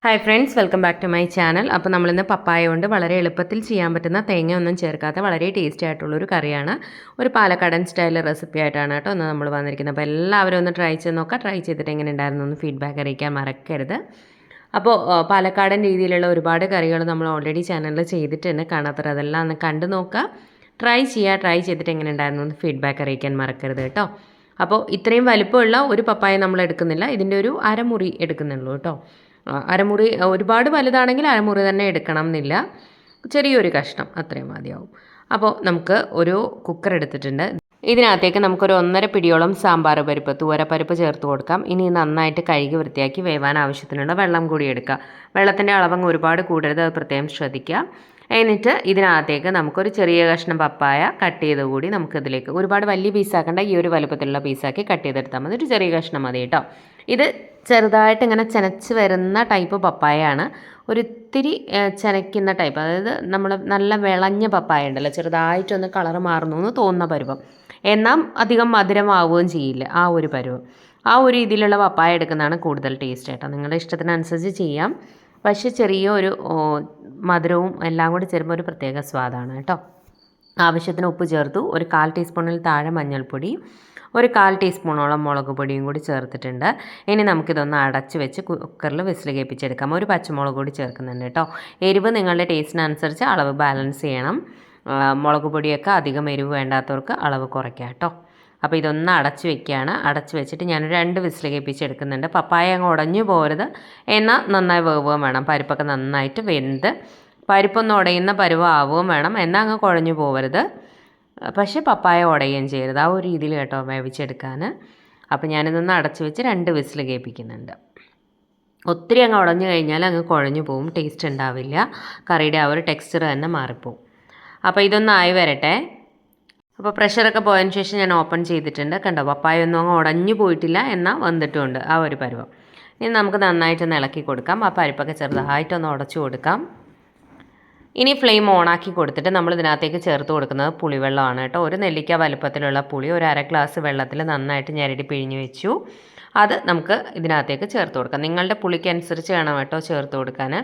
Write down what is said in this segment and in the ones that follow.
Hi friends, welcome back to my channel. അപ്പോൾ നമ്മളിന്ന് പപ്പായ കൊണ്ട് വളരെ എളുപ്പത്തിൽ ചെയ്യാൻ പറ്റുന്ന തേങ്ങ ഒന്നും ചേർക്കാത്ത വളരെ ടേസ്റ്റി ആയിട്ടുള്ളൊരു കറിയാണ്. ഒരു പാലക്കാടൻ സ്റ്റൈൽ റെസിപ്പി ആയിട്ടാണ് കേട്ടോ ഒന്ന് നമ്മൾ വന്നിരിക്കുന്നത്. അപ്പോൾ എല്ലാവരും ഒന്ന് ട്രൈ ചെയ്ത് നോക്കുക. ട്രൈ ചെയ്തിട്ട് എങ്ങനെ ഉണ്ടായിരുന്നു എന്ന് ഫീഡ്ബാക്ക് അറിയിക്കാൻ മറക്കരുത്. അപ്പോൾ പാലക്കാടൻ രീതിയിലുള്ള ഒരുപാട് കറികൾ നമ്മൾ ഓൾറെഡി ചാനലിൽ ചെയ്തിട്ടുണ്ട്. കാണാത്തവർ അതെല്ലാം ഒന്ന് കണ്ടു നോക്കുക. ട്രൈ ചെയ്തിട്ട് എങ്ങനെ ഉണ്ടായിരുന്നു എന്ന് ഫീഡ്ബാക്ക് അറിയിക്കാൻ മറക്കരുത് കേട്ടോ. അപ്പോൾ ഇത്രയും വലിപ്പമുള്ള ഒരു പപ്പായ നമ്മൾ എടുക്കുന്നില്ല, ഇതിൻ്റെ ഒരു അരമുറി എടുക്കുന്നുള്ളൂ കേട്ടോ. അരമുറി ഒരുപാട് വലുതാണെങ്കിൽ അരമുറി തന്നെ എടുക്കണം എന്നില്ല, ചെറിയൊരു കഷ്ണം അത്രയും മതിയാവും. അപ്പോൾ നമുക്ക് ഒരു കുക്കർ എടുത്തിട്ടുണ്ട്. ഇതിനകത്തേക്ക് നമുക്കൊരു 1.5 പിടിയോളം സാമ്പാർ പരിപ്പ്, തുവരപ്പരിപ്പ് ചേർത്ത് കൊടുക്കാം. ഇനി നന്നായിട്ട് കഴുകി വൃത്തിയാക്കി വേവാൻ ആവശ്യത്തിനുള്ള വെള്ളം കൂടി എടുക്കുക. വെള്ളത്തിൻ്റെ അളവങ്ങ് ഒരുപാട് കൂടരുത്, അത് പ്രത്യേകം ശ്രദ്ധിക്കുക. എന്നിട്ട് ഇതിനകത്തേക്ക് നമുക്കൊരു ചെറിയ കഷ്ണം പപ്പായ കട്ട് ചെയ്ത് കൂടി നമുക്കിതിലേക്ക്, ഒരുപാട് വലിയ പീസാക്കേണ്ട, ഈ ഒരു വലുപ്പത്തിലുള്ള പീസാക്കി കട്ട് ചെയ്തെടുത്താൽ മതി. ഒരു ചെറിയ കഷ്ണം മതി കേട്ടോ. ഇത് ചെറുതായിട്ട് ഇങ്ങനെ ചെനച്ച് വരുന്ന ടൈപ്പ് പപ്പായയാണ്. ഒരിത്തിരി ചെനയ്ക്കുന്ന ടൈപ്പ്, അതായത് നമ്മൾ നല്ല വിളഞ്ഞ പപ്പായ ഉണ്ടല്ലോ, ചെറുതായിട്ടൊന്ന് കളറ് മാറുന്നു എന്ന് തോന്നുന്ന പരുവം, എന്നാൽ അധികം മധുരമാവുകയും ചെയ്യില്ല. ആ ഒരു പരുവം, ആ ഒരു രീതിയിലുള്ള പപ്പായ എടുക്കുന്നതാണ് കൂടുതൽ ടേസ്റ്റ് കേട്ടോ. നിങ്ങളുടെ ഇഷ്ടത്തിനനുസരിച്ച് ചെയ്യാം. പക്ഷേ ചെറിയ ഒരു മധുരവും എല്ലാം കൂടി ചേരുമ്പോൾ ഒരു പ്രത്യേക സ്വാദാണ് കേട്ടോ. ആവശ്യത്തിന് ഉപ്പ് ചേർത്തു. ഒരു 1/4 ടീസ്പൂണിൽ താഴെ മഞ്ഞൾപ്പൊടി, ഒരു 1/4 ടീസ്പൂണോളം മുളക് പൊടിയും കൂടി ചേർത്തിട്ടുണ്ട്. ഇനി നമുക്കിതൊന്ന് അടച്ച് വെച്ച് കുക്കറിൽ വിസിൽ കേൾപ്പിച്ചെടുക്കാം. ഒരു പച്ചമുളക് കൂടി ചേർക്കുന്നുണ്ട് കേട്ടോ. എരിവ് നിങ്ങളുടെ ടേസ്റ്റിനനുസരിച്ച് അളവ് ബാലൻസ് ചെയ്യണം. മുളക് പൊടിയൊക്കെ അധികം എരിവ് വേണ്ടാത്തവർക്ക് അളവ് കുറയ്ക്കാം കേട്ടോ. അപ്പോൾ ഇതൊന്ന് അടച്ച് വെക്കുകയാണ്. അടച്ച് വെച്ചിട്ട് ഞാനൊരു 2 വിസിൽ കേൾപ്പിച്ചെടുക്കുന്നുണ്ട്. പപ്പായ അങ്ങ് ഉടഞ്ഞു പോകരുത്, എന്നാൽ നന്നായി വേവുകയും വേണം. പരിപ്പൊക്കെ നന്നായിട്ട് വെന്ത് പരിപ്പൊന്ന് ഉടയുന്ന പരുവമാവുകയും വേണം, എന്നാൽ അങ്ങ് കുഴഞ്ഞു പോകരുത്. പക്ഷേ പപ്പായ ഉടയുകയും ചെയ്യരുത്. ആ ഒരു രീതിയിൽ കേട്ടോ വേവിച്ചെടുക്കാൻ. അപ്പോൾ ഞാനിതൊന്ന് അടച്ച് വെച്ച് 2 വിസിൽ കേൾപ്പിക്കുന്നുണ്ട്. ഒത്തിരി അങ്ങ് ഉടഞ്ഞു കഴിഞ്ഞാൽ അങ്ങ് കുഴഞ്ഞു പോവും, ടേസ്റ്റ് ഉണ്ടാവില്ല. കറിയുടെ ആ ഒരു ടെക്സ്ചർ തന്നെ മാറിപ്പോവും. അപ്പോൾ ഇതൊന്നായി വരട്ടെ. അപ്പോൾ പ്രഷറൊക്കെ പോയതിന് ശേഷം ഞാൻ ഓപ്പൺ ചെയ്തിട്ടുണ്ട്. കണ്ടോ, പപ്പായ ഒന്നും അങ്ങ് ഉടഞ്ഞു പോയിട്ടില്ല, എന്നാൽ വന്നിട്ടുമുണ്ട് ആ ഒരു പരുവം. ഇനി നമുക്ക് നന്നായിട്ടൊന്ന് ഇളക്കി കൊടുക്കാം. ആ പരിപ്പൊക്കെ ചെറുതായിട്ടൊന്ന് ഉടച്ചു കൊടുക്കാം. ഇനി ഫ്ലെയിം ഓണാക്കി കൊടുത്തിട്ട് നമ്മൾ ഇതിനകത്തേക്ക് ചേർത്ത് കൊടുക്കുന്നത് പുളിവെള്ളമാണ് കേട്ടോ. ഒരു നെല്ലിക്ക വലുപ്പത്തിലുള്ള പുളി ഒരു 1/2 ഗ്ലാസ് വെള്ളത്തിൽ നന്നായിട്ട് ഞെരടി പിഴിഞ്ഞ് വെച്ചു. അത് നമുക്ക് ഇതിനകത്തേക്ക് ചേർത്ത് കൊടുക്കാം. നിങ്ങളുടെ പുളിക്ക് അനുസരിച്ച് വേണം കേട്ടോ ചേർത്ത് കൊടുക്കാൻ.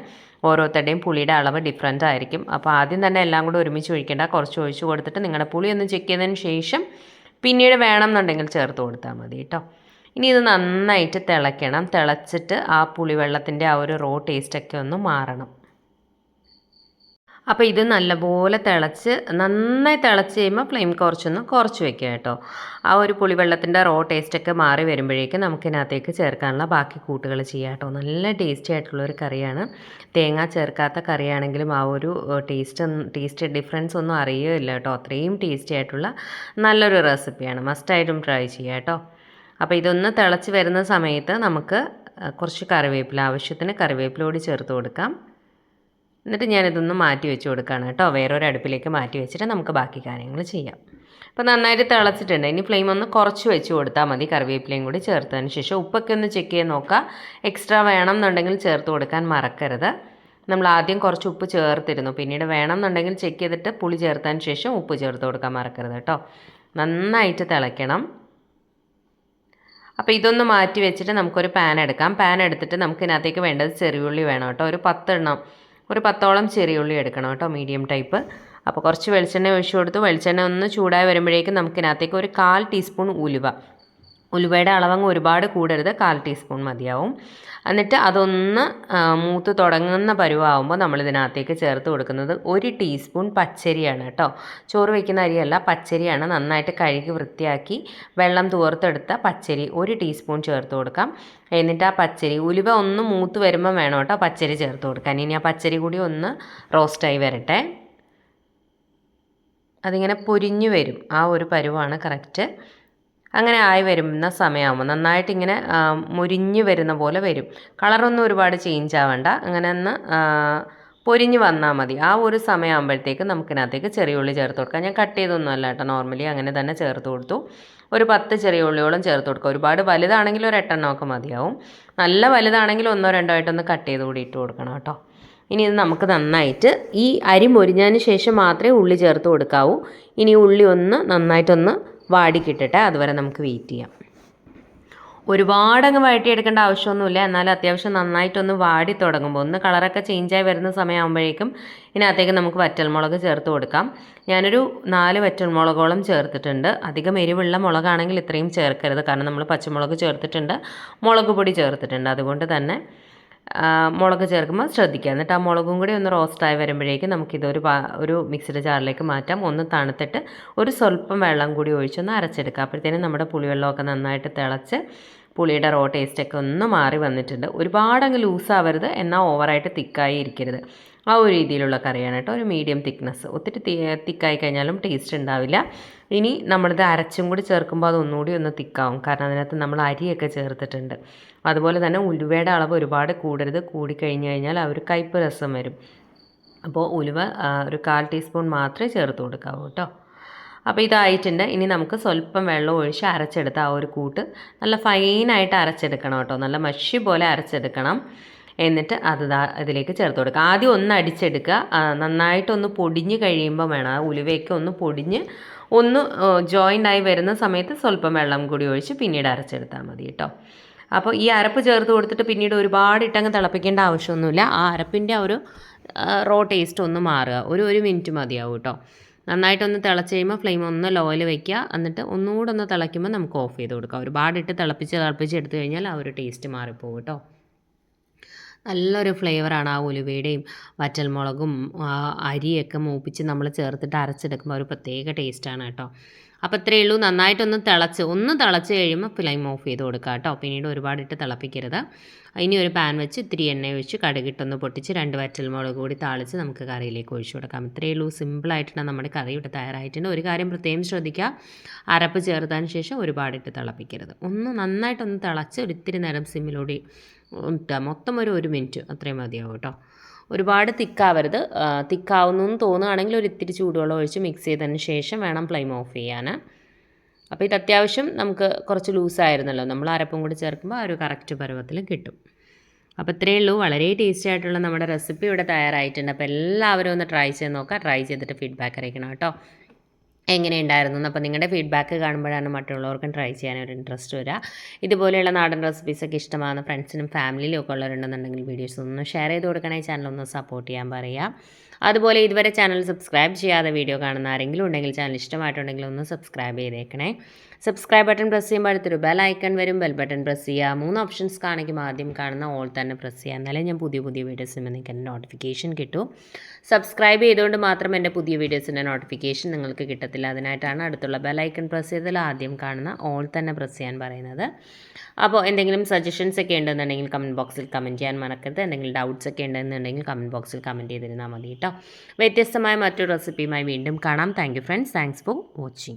ഓരോരുത്തരുടെയും പുളിയുടെ അളവ് ഡിഫറൻ്റ് ആയിരിക്കും. അപ്പോൾ ആദ്യം തന്നെ എല്ലാം കൂടെ ഒരുമിച്ച് ഒഴിക്കേണ്ട, കുറച്ച് ഒഴിച്ച് കൊടുത്തിട്ട് നിങ്ങളുടെ പുളി ഒന്ന് ചെക്ക് ചെയ്തതിന് ശേഷം പിന്നീട് വേണമെന്നുണ്ടെങ്കിൽ ചേർത്ത് കൊടുത്താൽ മതി കേട്ടോ. ഇനി ഇത് നന്നായിട്ട് തിളയ്ക്കണം. തിളച്ചിട്ട് ആ പുളിവെള്ളത്തിൻ്റെ ആ ഒരു റോ ടേസ്റ്റൊക്കെ ഒന്ന് മാറണം. അപ്പോൾ ഇത് നല്ലപോലെ നന്നായി തിളച്ച് കഴിയുമ്പോൾ ഫ്ലെയിം കുറച്ച് വെക്കുക കേട്ടോ. ആ ഒരു പുളിവെള്ളത്തിൻ്റെ റോ ടേസ്റ്റൊക്കെ മാറി വരുമ്പോഴേക്കും നമുക്കിതിനകത്തേക്ക് ചേർക്കാനുള്ള ബാക്കി കൂട്ടുകൾ ചെയ്യാം കേട്ടോ. നല്ല ടേസ്റ്റി ആയിട്ടുള്ളൊരു കറിയാണ്. തേങ്ങ ചേർക്കാത്ത കറിയാണെങ്കിലും ആ ഒരു ടേസ്റ്റ് ഡിഫറൻസ് ഒന്നും അറിയുകയില്ല കേട്ടോ. അത്രയും ടേസ്റ്റി ആയിട്ടുള്ള നല്ലൊരു റെസിപ്പിയാണ്. മസ്റ്റായിട്ടും ട്രൈ ചെയ്യാം കേട്ടോ. അപ്പോൾ ഇതൊന്ന് തിളച്ച് വരുന്ന സമയത്ത് നമുക്ക് കുറച്ച് കറിവേപ്പില, ആവശ്യത്തിന് കറിവേപ്പില കൂടി ചേർത്ത് കൊടുക്കാം. എന്നിട്ട് ഞാനിതൊന്ന് മാറ്റി വെച്ച് കൊടുക്കുകയാണ് കേട്ടോ. വേറൊരു അടുപ്പിലേക്ക് മാറ്റി വെച്ചിട്ട് നമുക്ക് ബാക്കി കാര്യങ്ങൾ ചെയ്യാം. അപ്പോൾ നന്നായിട്ട് തിളച്ചിട്ടുണ്ട്. ഇനി ഫ്ലെയിം ഒന്ന് കുറച്ച് വെച്ച് കൊടുത്താൽ മതി. കറിവേപ്പിലയും കൂടി ചേർത്തതിന് ശേഷം ഉപ്പൊക്കെ ഒന്ന് ചെക്ക് ചെയ്ത് നോക്കുക. എക്സ്ട്രാ വേണം എന്നുണ്ടെങ്കിൽ ചേർത്ത് കൊടുക്കാൻ മറക്കരുത്. നമ്മൾ ആദ്യം കുറച്ച് ഉപ്പ് ചേർത്തിരുന്നു, പിന്നീട് വേണം എന്നുണ്ടെങ്കിൽ ചെക്ക് ചെയ്തിട്ട് പുളി ചേർത്തതിന് ശേഷം ഉപ്പ് ചേർത്ത് കൊടുക്കാൻ മറക്കരുത് കേട്ടോ. നന്നായിട്ട് തിളയ്ക്കണം. അപ്പോൾ ഇതൊന്ന് മാറ്റി വെച്ചിട്ട് നമുക്കൊരു പാൻ എടുക്കാം. പാൻ എടുത്തിട്ട് നമുക്കിതിനകത്തേക്ക് വേണ്ടത് ചെറിയുള്ളി വേണം കേട്ടോ. ഒരു 10ഓളം ചെറിയുള്ളി എടുക്കണം കേട്ടോ, മീഡിയം ടൈപ്പ്. അപ്പോൾ കുറച്ച് വെളിച്ചെണ്ണ ഒഴിച്ചു കൊടുത്തു. വെളിച്ചെണ്ണ ഒന്ന് ചൂടായി വരുമ്പോഴേക്കും നമുക്കിതിനകത്തേക്ക് ഒരു 1/4 ടീസ്പൂൺ ഉലുവയുടെ അളവങ്ങ് ഒരുപാട് കൂടരുത്, 1/4 ടീസ്പൂൺ മതിയാവും. എന്നിട്ട് അതൊന്ന് മൂത്ത് തുടങ്ങുന്ന പരുവാകുമ്പോൾ നമ്മളിതിനകത്തേക്ക് ചേർത്ത് കൊടുക്കുന്നത് 1 ടീസ്പൂൺ പച്ചരിയാണ് കേട്ടോ. ചോറ് വയ്ക്കുന്ന അരിയല്ല, പച്ചരിയാണ്. നന്നായിട്ട് കഴുകി വൃത്തിയാക്കി വെള്ളം തൂർത്തെടുത്ത പച്ചരി 1 ടീസ്പൂൺ ചേർത്ത് കൊടുക്കാം. എന്നിട്ട് ആ പച്ചരി, ഉലുവ ഒന്ന് മൂത്ത് വരുമ്പോൾ വേണം കേട്ടോ പച്ചരി ചേർത്ത് കൊടുക്കാൻ. ഇനി ആ പച്ചരി കൂടി ഒന്ന് റോസ്റ്റായി വരട്ടെ. അതിങ്ങനെ പൊരിഞ്ഞു വരും, ആ ഒരു പരുവാണ് കറക്റ്റ്. അങ്ങനെ ആയി വരുന്ന സമയമാകുമ്പോൾ നന്നായിട്ടിങ്ങനെ മുരിഞ്ഞ് വരുന്ന പോലെ വരും. കളറൊന്നും ഒരുപാട് ചേഞ്ച് ആവേണ്ട, അങ്ങനെ ഒന്ന് പൊരിഞ്ഞ് വന്നാൽ മതി. ആ ഒരു സമയമാകുമ്പോഴത്തേക്ക് നമുക്കിനകത്തേക്ക് ചെറിയ ഉള്ളി ചേർത്ത് കൊടുക്കാം. ഞാൻ കട്ട് ചെയ്തൊന്നും അല്ല കേട്ടോ, നോർമലി അങ്ങനെ തന്നെ ചേർത്ത് കൊടുത്തു. ഒരു 10 ചെറിയ ഉള്ളിയോളം ചേർത്ത് കൊടുക്കുക. ഒരുപാട് വലുതാണെങ്കിൽ ഒരു 8 മതിയാവും. നല്ല വലുതാണെങ്കിൽ 1-2 ആയിട്ടൊന്ന് കട്ട് ചെയ്ത് കൂടി ഇട്ട് കൊടുക്കണം കേട്ടോ. ഇനി ഇത് നമുക്ക് നന്നായിട്ട് ഈ അരി മൊരിഞ്ഞതിന് ശേഷം മാത്രമേ ഉള്ളി ചേർത്ത് കൊടുക്കാവൂ. ഇനി ഉള്ളി ഒന്ന് നന്നായിട്ടൊന്ന് വാടിക്കിട്ടട്ടെ, അതുവരെ നമുക്ക് വെയിറ്റ് ചെയ്യാം. ഒരുപാടങ്ങ് വഴറ്റിയെടുക്കേണ്ട ആവശ്യമൊന്നുമില്ല. എന്നാലും അത്യാവശ്യം നന്നായിട്ടൊന്ന് വാടി തുടങ്ങുമ്പോൾ ഒന്ന് കളറൊക്കെ ചേഞ്ചായി വരുന്ന സമയമാകുമ്പോഴേക്കും ഇതിനകത്തേക്ക് നമുക്ക് വറ്റൽമുളക് ചേർത്ത് കൊടുക്കാം. ഞാനൊരു 4 വറ്റൽമുളകോളം ചേർത്തിട്ടുണ്ട്. അധികം എരിവുള്ള മുളകാണെങ്കിൽ ഇത്രയും ചേർക്കരുത്, കാരണം നമ്മൾ പച്ചമുളക് ചേർത്തിട്ടുണ്ട്, മുളക് പൊടി ചേർത്തിട്ടുണ്ട്. അതുകൊണ്ട് തന്നെ മുളക് ചേർക്കുമ്പോൾ ശ്രദ്ധിക്കുക. എന്നിട്ട് ആ മുളകും കൂടി ഒന്ന് റോസ്റ്റായി വരുമ്പോഴേക്കും നമുക്കിതൊരു ഒരു മിക്സിയുടെ ജാറിലേക്ക് മാറ്റാം. ഒന്ന് തണുത്തിട്ട് ഒരു സ്വല്പം വെള്ളം കൂടി ഒഴിച്ചൊന്ന് അരച്ചെടുക്കുക. അപ്പോഴത്തേനും നമ്മുടെ പുളിവെള്ളമൊക്കെ നന്നായിട്ട് തിളച്ച് പുളിയുടെ റോ ടേസ്റ്റൊക്കെ ഒന്ന് മാറി വന്നിട്ടുണ്ട്. ഒരുപാടങ്ങ് ലൂസാവരുത്, എന്നാൽ ഓവറായിട്ട് തിക്കായി ഇരിക്കരുത്. ആ ഒരു രീതിയിലുള്ള കറിയാണ് കേട്ടോ. ഒരു മീഡിയം തിക്നെസ്. ഒത്തിരി തിക്കായി കഴിഞ്ഞാലും ടേസ്റ്റ് ഉണ്ടാവില്ല. ഇനി നമ്മളിത് അരച്ചും കൂടി ചേർക്കുമ്പോൾ അതൊന്നുകൂടി ഒന്ന് തിക്കാവും, കാരണം അതിനകത്ത് നമ്മൾ അരിയൊക്കെ ചേർത്തിട്ടുണ്ട്. അതുപോലെ തന്നെ ഉലുവയുടെ അളവ് ഒരുപാട് കൂടരുത്. കൂടിക്കഴിഞ്ഞ് കഴിഞ്ഞാൽ ആ ഒരു കയ്പ്പ് രസം വരും. അപ്പോൾ ഉലുവ ഒരു 1/4 ടീസ്പൂൺ മാത്രമേ ചേർത്ത് കൊടുക്കാവൂ കേട്ടോ. അപ്പോൾ ഇതായിട്ടുണ്ട്. ഇനി നമുക്ക് സ്വല്പം വെള്ളം ഒഴിച്ച് അരച്ചെടുത്ത് ആ ഒരു കൂട്ട് നല്ല ഫൈനായിട്ട് അരച്ചെടുക്കണം കേട്ടോ. നല്ല മഷി പോലെ അരച്ചെടുക്കണം. എന്നിട്ട് അത് ഇതിലേക്ക് ചേർത്ത് കൊടുക്കുക. ആദ്യം ഒന്ന് അടിച്ചെടുക്കുക. നന്നായിട്ടൊന്ന് പൊടിഞ്ഞ് കഴിയുമ്പോൾ വേണം, ആ ഉലുവയൊക്കെ ഒന്ന് പൊടിഞ്ഞ് ഒന്ന് ജോയിൻ്റ് ആയി വരുന്ന സമയത്ത് സ്വല്പം വെള്ളം കൂടി ഒഴിച്ച് പിന്നീട് അരച്ചെടുത്താൽ മതി കേട്ടോ. അപ്പോൾ ഈ അരപ്പ് ചേർത്ത് കൊടുത്തിട്ട് പിന്നീട് ഒരുപാട് ഇട്ടങ്ങ് തിളപ്പിക്കേണ്ട ആവശ്യമൊന്നുമില്ല. ആ അരപ്പിൻ്റെ ആ ഒരു റോ ടേസ്റ്റ് ഒന്ന് മാറുക. ഒരു മിനിറ്റ് മതിയാവും കേട്ടോ. നന്നായിട്ടൊന്ന് തിളച്ച് കഴിയുമ്പോൾ ഫ്ലെയിം ഒന്ന് ലോയിൽ വയ്ക്കുക. എന്നിട്ട് ഒന്നുകൂടെ ഒന്ന് തിളയ്ക്കുമ്പോൾ നമുക്ക് ഓഫ് ചെയ്ത് കൊടുക്കാം. ഒരുപാടിട്ട് തിളപ്പിച്ച് എടുത്തു കഴിഞ്ഞാൽ ആ ഒരു ടേസ്റ്റ് മാറിപ്പോകും കേട്ടോ. നല്ലൊരു ഫ്ലേവറാണ് ആ ഉലുവയുടെയും വറ്റൽമുളകും അരിയൊക്കെ മൂപ്പിച്ച് നമ്മൾ ചേർത്തിട്ട് അരച്ചെടുക്കുമ്പോൾ ഒരു പ്രത്യേക ടേസ്റ്റാണ് കേട്ടോ. അപ്പോൾ ഇത്രയേ ഉള്ളൂ. നന്നായിട്ടൊന്ന് തിളച്ച് കഴിയുമ്പോൾ ഫ്ലെയിം ഓഫ് ചെയ്ത് കൊടുക്കുക കേട്ടോ. പിന്നീട് ഒരുപാടിട്ട് തിളപ്പിക്കരുത്. ഇനി ഒരു പാൻ വെച്ച് ഇത്തിരി എണ്ണ ഒഴിച്ച് കടുകിട്ടൊന്ന് പൊട്ടിച്ച് 2 വറ്റൽമുളക് കൂടി താളിച്ച് നമുക്ക് കറിയിലേക്ക് ഒഴിച്ചു കൊടുക്കാം. ഇത്രയേ ഉള്ളൂ. സിമ്പിളായിട്ടാണ് നമ്മുടെ കറി ഇവിടെ തയ്യാറായിട്ടുണ്ട്. ഒരു കാര്യം പ്രത്യേകം ശ്രദ്ധിക്കുക, അരപ്പ് ചേർത്തതിന് ശേഷം ഒരുപാടിട്ട് തിളപ്പിക്കരുത്. നന്നായിട്ടൊന്ന് തിളച്ച് ഒരിത്തിരി നേരം സിമ്മിലൂടെ ഇട്ടാൽ മൊത്തം ഒരു മിനിറ്റ് അത്രയും മതിയാവും കേട്ടോ. ഒരുപാട് തിക്കാവരുത്. തിക്കാവുന്നു എന്ന് തോന്നുകയാണെങ്കിൽ ഒരു ഇത്തിരി ചൂടുവെള്ളം ഒഴിച്ച് മിക്സ് ചെയ്തതിന് ശേഷം വേണം ഫ്ലെയിം ഓഫ് ചെയ്യാൻ. അപ്പോൾ ഇത് അത്യാവശ്യം നമുക്ക് കുറച്ച് ലൂസായിരുന്നല്ലോ, നമ്മൾ അരപ്പും കൂടി ചേർക്കുമ്പോൾ ആ ഒരു കറക്റ്റ് പരുവത്തിൽ കിട്ടും. അപ്പോൾ ഇത്രയേ ഉള്ളൂ. വളരെ ടേസ്റ്റി ആയിട്ടുള്ള നമ്മുടെ റെസിപ്പി ഇവിടെ തയ്യാറായിട്ടുണ്ട്. അപ്പോൾ എല്ലാവരും ഒന്ന് ട്രൈ ചെയ്ത് നോക്കുക. ട്രൈ ചെയ്തിട്ട് ഫീഡ്ബാക്ക് അറിയിക്കണം കേട്ടോ, എങ്ങനെയുണ്ടായിരുന്നു. അപ്പോൾ നിങ്ങളുടെ ഫീഡ്ബാക്ക് കാണുമ്പോഴാണ് മറ്റുള്ളവർക്കും ട്രൈ ചെയ്യാനൊരു ഇൻട്രസ്റ്റ് വരിക. ഇതുപോലെയുള്ള നാടൻ റെസിപ്പീസൊക്കെ ഇഷ്ടമാകുന്ന ഫ്രണ്ട്സിനും ഫാമിലിയിലും ഒക്കെ ഉള്ളവരുണ്ടെന്നുണ്ടെങ്കിൽ വീഡിയോസ് ഒന്ന് ഷെയർ ചെയ്ത് കൊടുക്കണേ. ചാനലൊന്ന് സപ്പോർട്ട് ചെയ്യാൻ പറയുക. അതുപോലെ ഇതുവരെ ചാനൽ സബ്സ്ക്രൈബ് ചെയ്യാതെ വീഡിയോ കാണുന്ന ആരെങ്കിലും ഉണ്ടെങ്കിൽ ചാനൽ ഇഷ്ടമായിട്ടുണ്ടെങ്കിൽ ഒന്ന് സബ്സ്ക്രൈബ് ചെയ്തേക്കണേ. സബ്സ്ക്രൈബ് ബട്ടൺ പ്രസ് ചെയ്യുമ്പോൾ അടുത്തൊരു ബെൽ ഐക്കൺ വരും. ബെൽ ബട്ടൺ പ്രസ് ചെയ്യുക. 3 ഓപ്ഷൻസ് കാണിക്കും. ആദ്യം കാണുന്ന ഓൾ തന്നെ പ്രസ് ചെയ്യുക. എന്നാലേ ഞാൻ പുതിയ വീഡിയോസിന് നിങ്ങൾക്ക് എൻ്റെ നോട്ടിഫിക്കേഷൻ കിട്ടും. സബ്സ്ക്രൈബ് ചെയ്തുകൊണ്ട് മാത്രം എൻ്റെ പുതിയ വീഡിയോസിൻ്റെ നോട്ടിഫിക്കേഷൻ നിങ്ങൾക്ക് കിട്ടത്തില്ല. അതിനായിട്ടാണ് അടുത്തുള്ള ബെൽ ഐക്കൺ പ്രസ് ചെയ്താൽ ആദ്യം കാണുന്ന ഓൾ തന്നെ പ്രസ് ചെയ്യാൻ പറയുന്നത്. അപ്പോൾ എന്തെങ്കിലും സജഷൻസ് ഒക്കെ ഉണ്ടെന്നുണ്ടെങ്കിൽ കമൻറ്റ് ബോക്സിൽ കമൻറ്റ് ചെയ്യാൻ മറക്കരുത്. എന്തെങ്കിലും ഡൗട്ട്സ് ഒക്കെ ഉണ്ടെന്നുണ്ടെങ്കിൽ കമൻറ്റ് ബോക്സിൽ കമൻറ്റ് ചെയ്തിരുന്നാൽ മതി കേട്ടോ. വ്യത്യസ്തമായ മറ്റൊരു റെസിപ്പിയുമായി വീണ്ടും കാണാം. Thank you friends. Thanks for watching.